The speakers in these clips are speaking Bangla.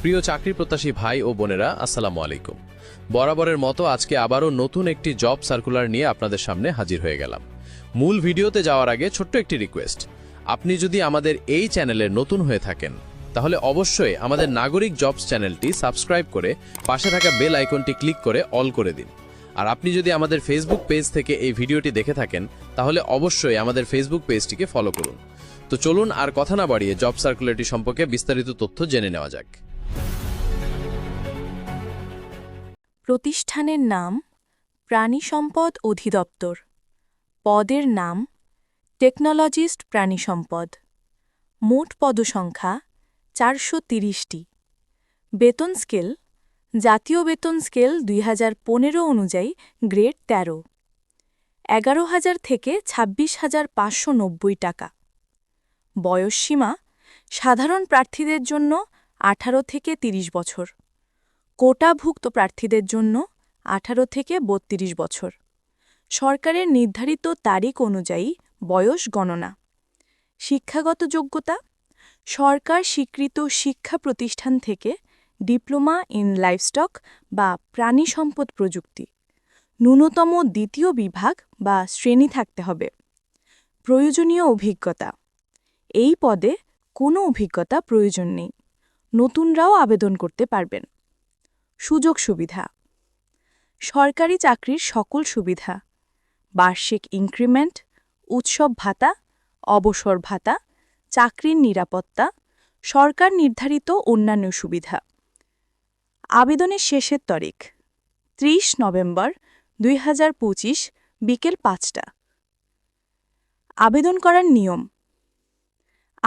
প্রিয় চাকরি প্রত্যাশী ভাই ও বোনেরা, আসসালামু আলাইকুম। বরাবরের মতো আজকে আবারও নতুন একটি জব সার্কুলার নিয়ে আপনাদের সামনে হাজির হয়ে গেলাম। মূল ভিডিওতে যাওয়ার আগে ছোট্ট একটি রিকোয়েস্ট, আপনি যদি আমাদের এই চ্যানেলে নতুন হয়ে থাকেন তাহলে অবশ্যই আমাদের নাগরিক জবস চ্যানেলটি সাবস্ক্রাইব করে পাশে থাকা বেল আইকনটি ক্লিক করে অল করে দিন। আর আপনি যদি আমাদের ফেসবুক পেজ থেকে এই ভিডিওটি দেখে থাকেন তাহলে অবশ্যই আমাদের ফেসবুক পেজটিকে ফলো করুন। তো চলুন আর কথা না বাড়িয়ে জব সার্কুলারটি সম্পর্কে বিস্তারিত তথ্য জেনে নেওয়া যাক। প্রতিষ্ঠানের নাম প্রাণী সম্পদ অধিদপ্তর। পদের নাম টেকনোলজিস্ট প্রাণী সম্পদ। মোট পদসংখ্যা 430টি। বেতন স্কেল জাতীয় বেতন স্কেল 2015 অনুযায়ী গ্রেড 13, 11,000 থেকে 26,590 টাকা। বয়সসীমা সাধারণ প্রার্থীদের জন্য 18 থেকে 30 বছর, কোটাভুক্ত প্রার্থীদের জন্য 18 থেকে 32 বছর। সরকারের নির্ধারিত তারিখ অনুযায়ী বয়স গণনা। শিক্ষাগত যোগ্যতা সরকার স্বীকৃত শিক্ষা প্রতিষ্ঠান থেকে ডিপ্লোমা ইন লাইভস্টক বা প্রাণী সম্পদ প্রযুক্তি, ন্যূনতম দ্বিতীয় বিভাগ বা শ্রেণী থাকতে হবে। প্রয়োজনীয় অভিজ্ঞতা এই পদে কোনো অভিজ্ঞতা প্রয়োজন নেই, নতুনরাও আবেদন করতে পারবেন। সুযোগ সুবিধা সরকারি চাকরির সকল সুবিধা, বার্ষিক ইনক্রিমেন্ট, উৎসব ভাতা, অবসর ভাতা, চাকরির নিরাপত্তা, সরকার নির্ধারিত অন্যান্য সুবিধা। আবেদনের শেষের তারিখ 30 নভেম্বর 2025 বিকেল 5টা। আবেদন করার নিয়ম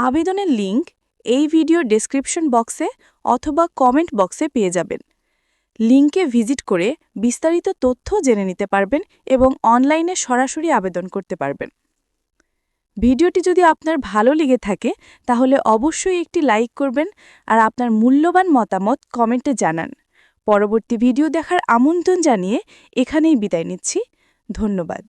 আবেদনের লিঙ্ক এই ভিডিওর ডেসক্রিপশন বক্সে অথবা কমেন্ট বক্সে পেয়ে যাবেন। লিঙ্কে ভিজিট করে বিস্তারিত তথ্য জেনে নিতে পারবেন এবং অনলাইনে সরাসরি আবেদন করতে পারবেন। ভিডিওটি যদি আপনার ভালো লেগে থাকে তাহলে অবশ্যই একটি লাইক করবেন আর আপনার মূল্যবান মতামত কমেন্টে জানান। পরবর্তী ভিডিও দেখার আমন্ত্রণ জানিয়ে এখানেই বিদায় নিচ্ছি। ধন্যবাদ।